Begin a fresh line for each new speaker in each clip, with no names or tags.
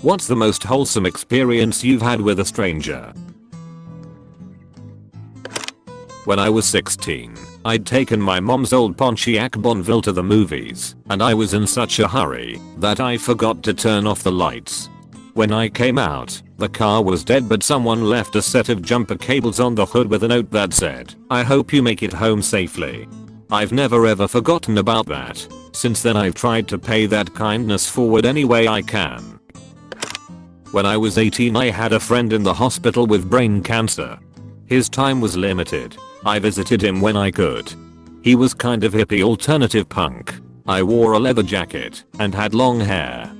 What's the most wholesome experience you've had with a stranger? When I was 16, I'd taken my mom's old Pontiac Bonneville to the movies, and I was in such a hurry that I forgot to turn off the lights. When I came out, the car was dead, but someone left a set of jumper cables on the hood with a note that said, "I hope you make it home safely." I've never ever forgotten about that. Since then I've tried to pay that kindness forward any way I can. When I was 18 I had a friend in the hospital with brain cancer. His time was limited. I visited him when I could. He was kind of hippie alternative punk. I wore a leather jacket and had long hair.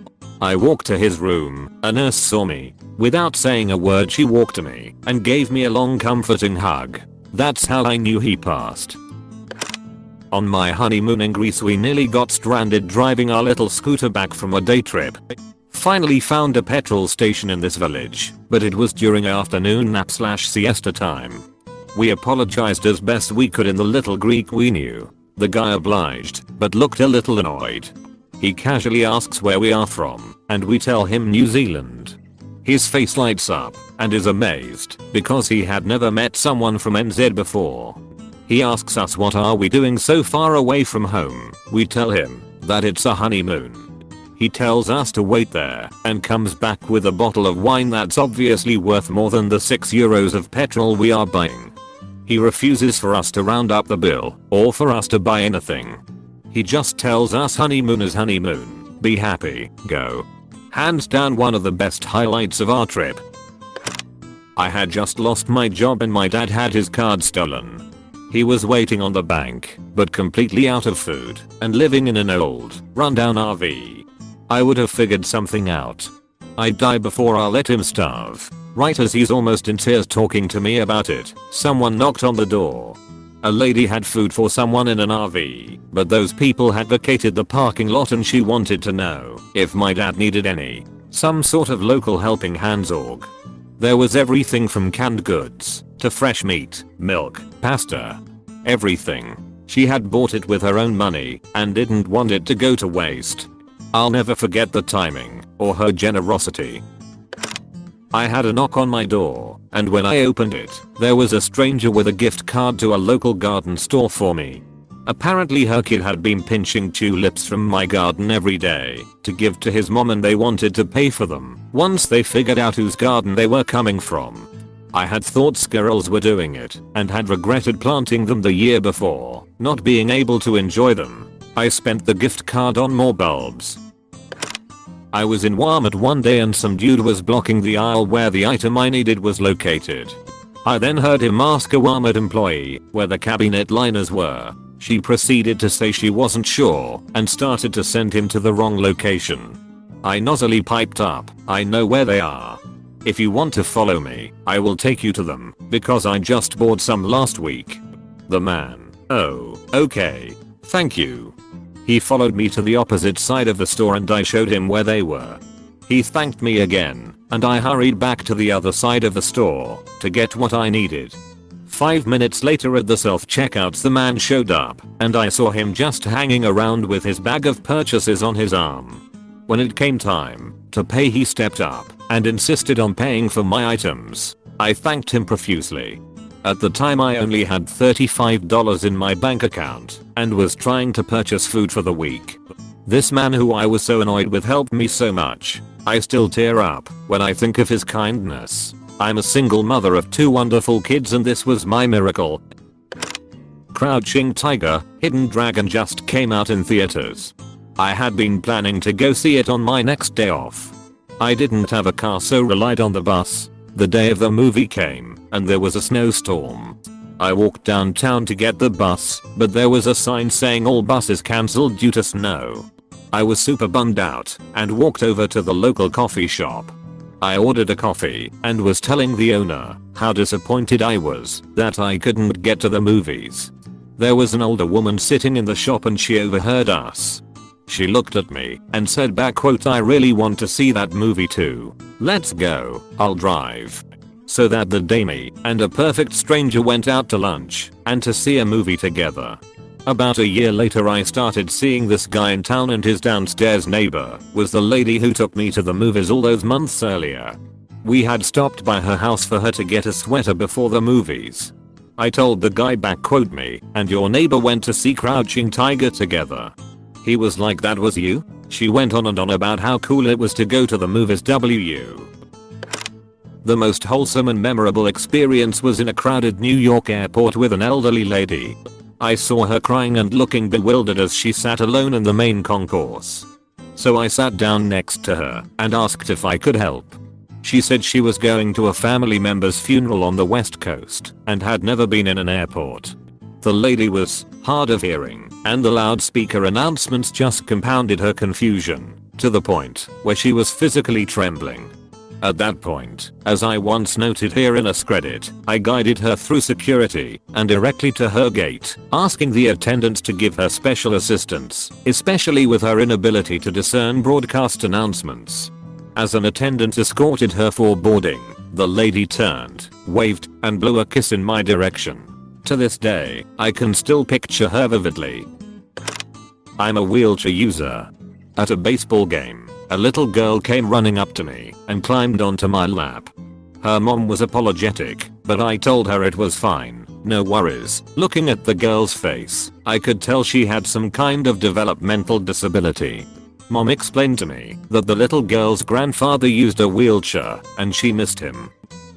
I walked to his room, a nurse saw me. Without saying a word she walked to me and gave me a long comforting hug. That's how I knew he passed. On my honeymoon in Greece we nearly got stranded driving our little scooter back from a day trip. Finally found a petrol station in this village, but it was during afternoon nap/siesta time. We apologized as best we could in the little Greek we knew. The guy obliged, but looked a little annoyed. He casually asks where we are from, and we tell him New Zealand. His face lights up and is amazed because he had never met someone from NZ before. He asks us what are we doing so far away from home. We tell him that it's a honeymoon. He tells us to wait there and comes back with a bottle of wine that's obviously worth more than the €6 of petrol we are buying. He refuses for us to round up the bill or for us to buy anything. He just tells us honeymoon is honeymoon, be happy, go. Hands down one of the best highlights of our trip. I had just lost my job and my dad had his card stolen. He was waiting on the bank, but completely out of food and living in an old, rundown RV. I would have figured something out. I'd die before I'll let him starve. Right as he's almost in tears talking to me about it, someone knocked on the door. A lady had food for someone in an RV, but those people had vacated the parking lot and she wanted to know if my dad needed some sort of local helping hands org. There was everything from canned goods to fresh meat, milk, pasta. Everything. She had bought it with her own money and didn't want it to go to waste. I'll never forget the timing or her generosity. I had a knock on my door, and when I opened it, there was a stranger with a gift card to a local garden store for me. Apparently her kid had been pinching tulips from my garden every day to give to his mom and they wanted to pay for them once they figured out whose garden they were coming from. I had thought squirrels were doing it and had regretted planting them the year before, not being able to enjoy them. I spent the gift card on more bulbs. I was in Walmart one day and some dude was blocking the aisle where the item I needed was located. I then heard him ask a Walmart employee where the cabinet liners were. She proceeded to say she wasn't sure and started to send him to the wrong location. I noisily piped up, "I know where they are. If you want to follow me, I will take you to them because I just bought some last week." The man, "Oh, okay. Thank you." He followed me to the opposite side of the store and I showed him where they were. He thanked me again, and I hurried back to the other side of the store to get what I needed. 5 minutes later at the self-checkouts the man showed up, and I saw him just hanging around with his bag of purchases on his arm. When it came time to pay he stepped up and insisted on paying for my items. I thanked him profusely. At the time I only had $35 in my bank account and was trying to purchase food for the week. This man who I was so annoyed with helped me so much. I still tear up when I think of his kindness. I'm a single mother of 2 wonderful kids and this was my miracle. Crouching Tiger, Hidden Dragon just came out in theaters. I had been planning to go see it on my next day off. I didn't have a car so relied on the bus. The day of the movie came and there was a snowstorm. I walked downtown to get the bus, but there was a sign saying all buses cancelled due to snow. I was super bummed out and walked over to the local coffee shop. I ordered a coffee and was telling the owner how disappointed I was that I couldn't get to the movies. There was an older woman sitting in the shop and she overheard us. She looked at me and said back quote, "I really want to see that movie too. Let's go, I'll drive." So that day me and a perfect stranger went out to lunch and to see a movie together. About a year later I started seeing this guy in town and his downstairs neighbor was the lady who took me to the movies all those months earlier. We had stopped by her house for her to get a sweater before the movies. I told the guy back, quote me, "And your neighbor went to see Crouching Tiger together." He was like, "That was you?" She went on and on about how cool it was to go to the movies. The most wholesome and memorable experience was in a crowded New York airport with an elderly lady. I saw her crying and looking bewildered as she sat alone in the main concourse. So I sat down next to her and asked if I could help. She said she was going to a family member's funeral on the West Coast and had never been in an airport. The lady was hard of hearing, and the loudspeaker announcements just compounded her confusion to the point where she was physically trembling. At that point, as I once noted here in AskReddit, I guided her through security and directly to her gate, asking the attendants to give her special assistance, especially with her inability to discern broadcast announcements. As an attendant escorted her for boarding, the lady turned, waved, and blew a kiss in my direction. To this day, I can still picture her vividly. I'm a wheelchair user. At a baseball game, a little girl came running up to me and climbed onto my lap. Her mom was apologetic, but I told her it was fine, no worries. Looking at the girl's face, I could tell she had some kind of developmental disability. Mom explained to me that the little girl's grandfather used a wheelchair and she missed him.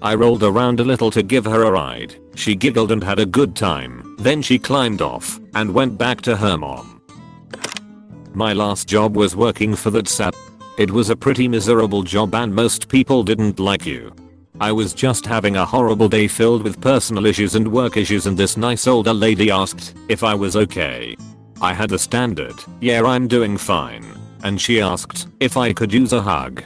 I rolled around a little to give her a ride. She giggled and had a good time. Then she climbed off and went back to her mom. My last job was working for that sap. It was a pretty miserable job and most people didn't like you. I was just having a horrible day filled with personal issues and work issues, and this nice older lady asked if I was okay. I had a standard, "Yeah, I'm doing fine." And she asked if I could use a hug.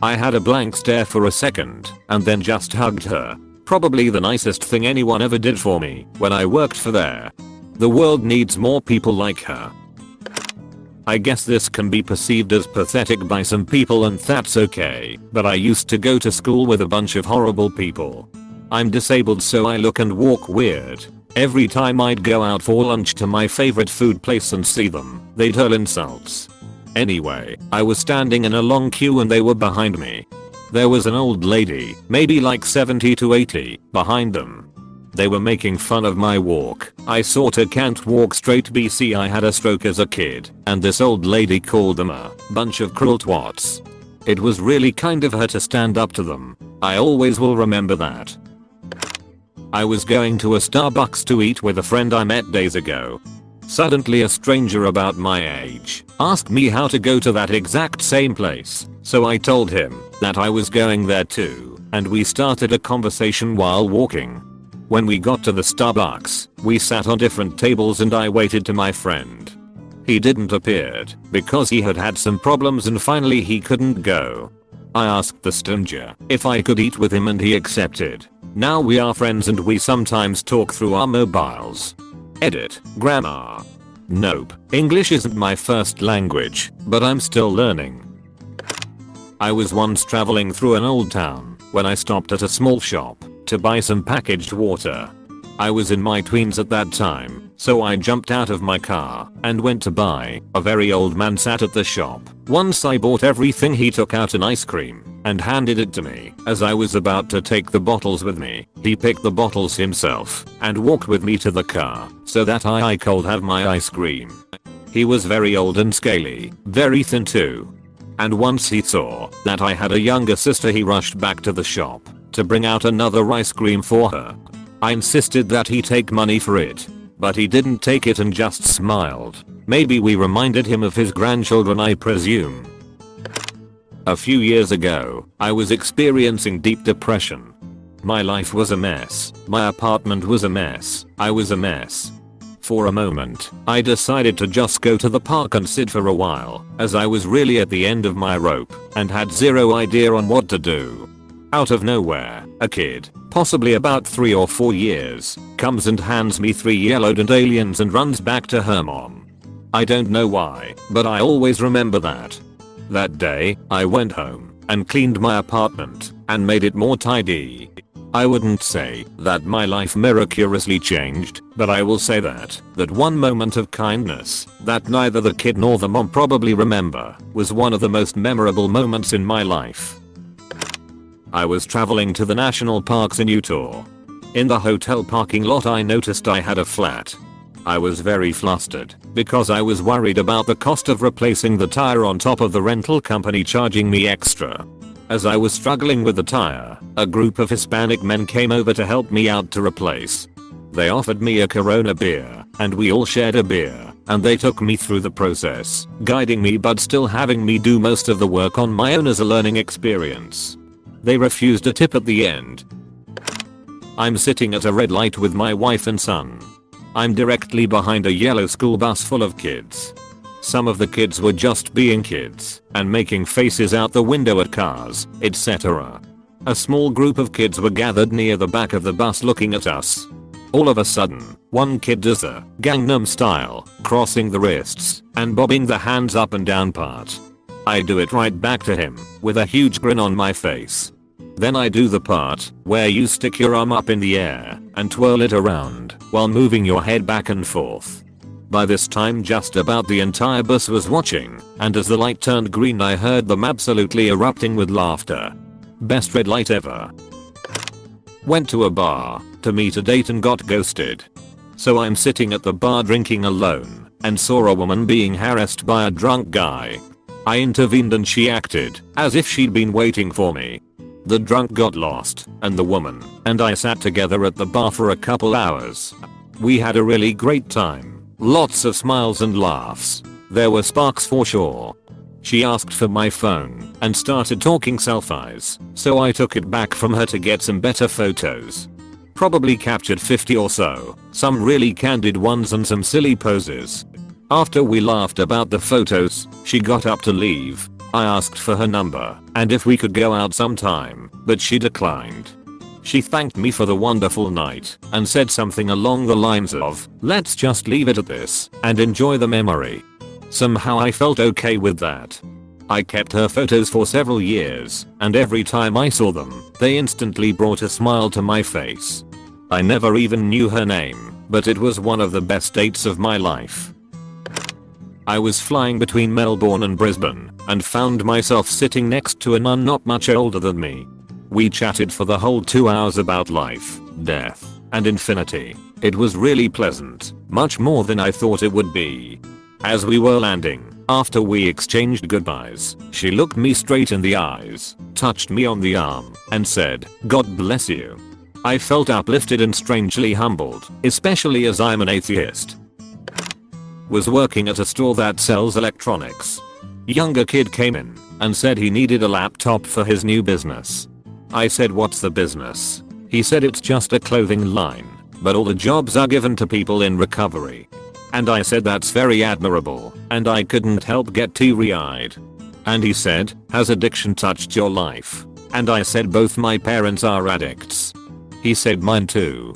I had a blank stare for a second and then just hugged her. Probably the nicest thing anyone ever did for me when I worked for there. The world needs more people like her. I guess this can be perceived as pathetic by some people and that's okay, but I used to go to school with a bunch of horrible people. I'm disabled so I look and walk weird. Every time I'd go out for lunch to my favorite food place and see them, they'd hurl insults. Anyway, I was standing in a long queue and they were behind me. There was an old lady, maybe like 70 to 80, behind them. They were making fun of my walk. I sorta can't walk straight BC. I had a stroke as a kid, and this old lady called them a bunch of cruel twats. It was really kind of her to stand up to them. I always will remember that. I was going to a Starbucks to eat with a friend I met days ago. Suddenly a stranger about my age asked me how to go to that exact same place, so I told him that I was going there too, and we started a conversation while walking. When we got to the Starbucks, we sat on different tables and I waited to my friend. He didn't appear because he had had some problems and finally he couldn't go. I asked the stranger if I could eat with him and he accepted. Now we are friends and we sometimes talk through our mobiles. Edit. Grammar. Nope. English isn't my first language, but I'm still learning. I was once traveling through an old town when I stopped at a small shop to buy some packaged water. I was in my tweens at that time, so I jumped out of my car and went to buy. A very old man sat at the shop. Once I bought everything, he took out an ice cream and handed it to me. As I was about to take the bottles with me, he picked the bottles himself and walked with me to the car so that I could have my ice cream. He was very old and scaly, very thin too. And once he saw that I had a younger sister, he rushed back to the shop to bring out another ice cream for her. I insisted that he take money for it, but he didn't take it and just smiled. Maybe we reminded him of his grandchildren, I presume. A few years ago, I was experiencing deep depression. My life was a mess, my apartment was a mess, I was a mess. For a moment, I decided to just go to the park and sit for a while, as I was really at the end of my rope and had zero idea on what to do. Out of nowhere, a kid, possibly about 3 or 4 years, comes and hands me 3 yellow dent aliens and runs back to her mom. I don't know why, but I always remember that. That day, I went home and cleaned my apartment and made it more tidy. I wouldn't say that my life miraculously changed, but I will say that one moment of kindness that neither the kid nor the mom probably remember was one of the most memorable moments in my life. I was traveling to the national parks in Utah. In the hotel parking lot I noticed I had a flat. I was very flustered because I was worried about the cost of replacing the tire on top of the rental company charging me extra. As I was struggling with the tire, a group of Hispanic men came over to help me out to replace. They offered me a Corona beer, and we all shared a beer, and they took me through the process, guiding me but still having me do most of the work on my own as a learning experience. They refused a tip at the end. I'm sitting at a red light with my wife and son. I'm directly behind a yellow school bus full of kids. Some of the kids were just being kids and making faces out the window at cars, etc. A small group of kids were gathered near the back of the bus looking at us. All of a sudden, one kid does a Gangnam style, crossing the wrists and bobbing the hands up and down part. I do it right back to him with a huge grin on my face. Then I do the part where you stick your arm up in the air and twirl it around while moving your head back and forth. By this time just about the entire bus was watching, and as the light turned green I heard them absolutely erupting with laughter. Best red light ever. Went to a bar to meet a date and got ghosted. So I'm sitting at the bar drinking alone and saw a woman being harassed by a drunk guy. I intervened and she acted as if she'd been waiting for me. The drunk got lost, and the woman and I sat together at the bar for a couple hours. We had a really great time. Lots of smiles and laughs. There were sparks for sure. She asked for my phone and started talking selfies, so I took it back from her to get some better photos. Probably captured 50 or so, some really candid ones and some silly poses. After we laughed about the photos, she got up to leave. I asked for her number and if we could go out sometime, but she declined. She thanked me for the wonderful night and said something along the lines of, "Let's just leave it at this and enjoy the memory." Somehow I felt okay with that. I kept her photos for several years, and every time I saw them, they instantly brought a smile to my face. I never even knew her name, but it was one of the best dates of my life. I was flying between Melbourne and Brisbane and found myself sitting next to a nun not much older than me. We chatted for the whole 2 hours about life, death, and infinity. It was really pleasant, much more than I thought it would be. As we were landing, after we exchanged goodbyes, she looked me straight in the eyes, touched me on the arm, and said, "God bless you." I felt uplifted and strangely humbled, especially as I'm an atheist. Was working at a store that sells electronics. Younger kid came in and said he needed a laptop for his new business. I said, "What's the business?" He said, "It's just a clothing line, but all the jobs are given to people in recovery." And I said, "That's very admirable," and I couldn't help get teary-eyed. And he said, "Has addiction touched your life?" And I said, "Both my parents are addicts." He said, "Mine too."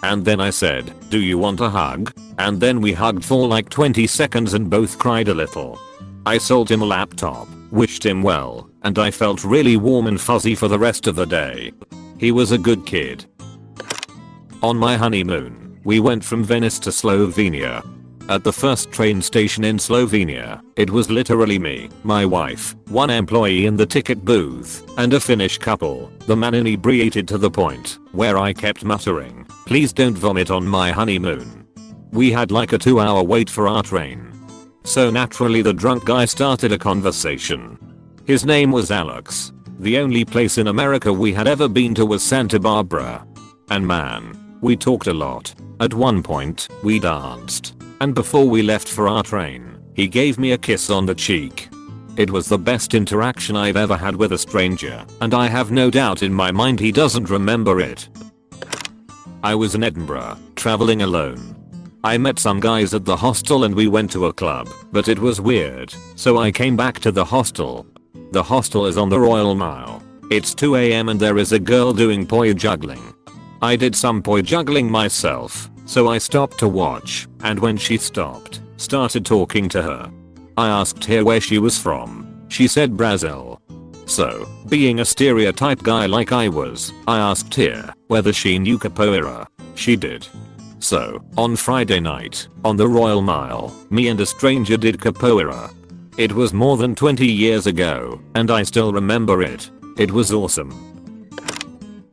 And then I said, "Do you want a hug?" And then we hugged for like 20 seconds and both cried a little. I sold him a laptop, wished him well, and I felt really warm and fuzzy for the rest of the day. He was a good kid. On my honeymoon, we went from Venice to Slovenia. At the first train station in Slovenia, it was literally me, my wife, one employee in the ticket booth, and a Finnish couple. The man inebriated to the point where I kept muttering, "Please don't vomit on my honeymoon." We had like a 2-hour wait for our train. So naturally the drunk guy started a conversation. His name was Alex. The only place in America we had ever been to was Santa Barbara. And man, we talked a lot. At one point, we danced. And before we left for our train, he gave me a kiss on the cheek. It was the best interaction I've ever had with a stranger, and I have no doubt in my mind he doesn't remember it. I was in Edinburgh, traveling alone. I met some guys at the hostel and we went to a club, but it was weird, so I came back to the hostel. The hostel is on the Royal Mile. It's 2 AM and there is a girl doing poi juggling. I did some poi juggling myself, so I stopped to watch, and when she stopped, started talking to her. I asked her where she was from. She said Brazil. So, being a stereotype guy like I was, I asked her whether she knew capoeira. She did. So, on Friday night, on the Royal Mile, me and a stranger did capoeira. It was more than 20 years ago, and I still remember it. It was awesome.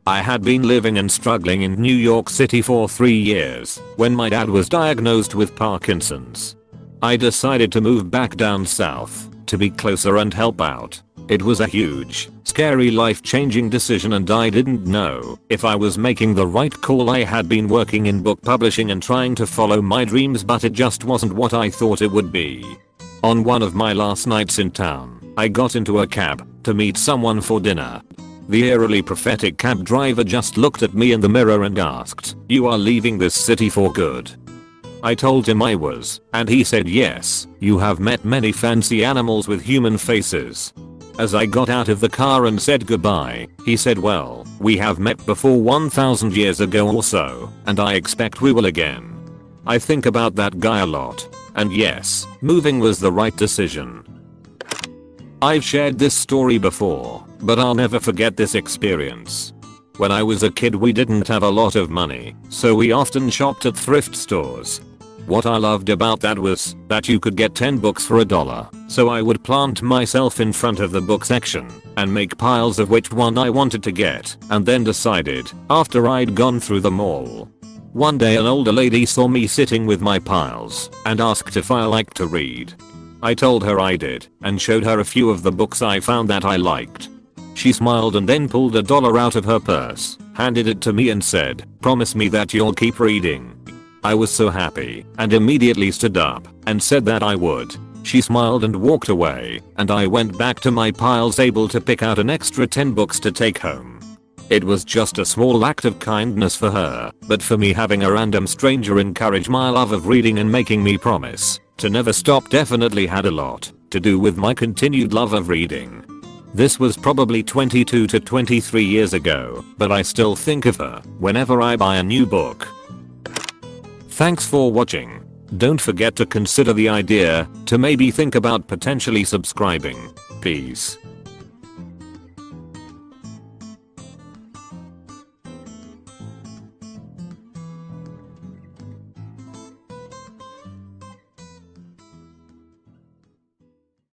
I had been living and struggling in New York City for 3 years when my dad was diagnosed with Parkinson's. I decided to move back down south to be closer and help out. It was a huge, scary life-changing decision and I didn't know if I was making the right call. I had been working in book publishing and trying to follow my dreams, but it just wasn't what I thought it would be. On one of my last nights in town, I got into a cab to meet someone for dinner. The eerily prophetic cab driver just looked at me in the mirror and asked, "You are leaving this city for good?" I told him I was, and he said, "Yes, you have met many fancy animals with human faces." As I got out of the car and said goodbye, he said, "Well, we have met before 1000 years ago or so, and I expect we will again." I think about that guy a lot. And yes, moving was the right decision. I've shared this story before, but I'll never forget this experience. When I was a kid we didn't have a lot of money, so we often shopped at thrift stores. What I loved about that was that you could get 10 books for $1, so I would plant myself in front of the book section and make piles of which one I wanted to get, and then decided after I'd gone through them all. One day an older lady saw me sitting with my piles and asked if I liked to read. I told her I did and showed her a few of the books I found that I liked. She smiled and then pulled $1 out of her purse, handed it to me and said, "Promise me that you'll keep reading." I was so happy and immediately stood up and said that I would. She smiled and walked away, and I went back to my piles able to pick out an extra 10 books to take home. It was just a small act of kindness for her, but for me, having a random stranger encourage my love of reading and making me promise to never stop definitely had a lot to do with my continued love of reading. This was probably 22 to 23 years ago, but I still think of her whenever I buy a new book. Thanks for watching. Don't forget to consider the idea to maybe think about potentially subscribing. Peace.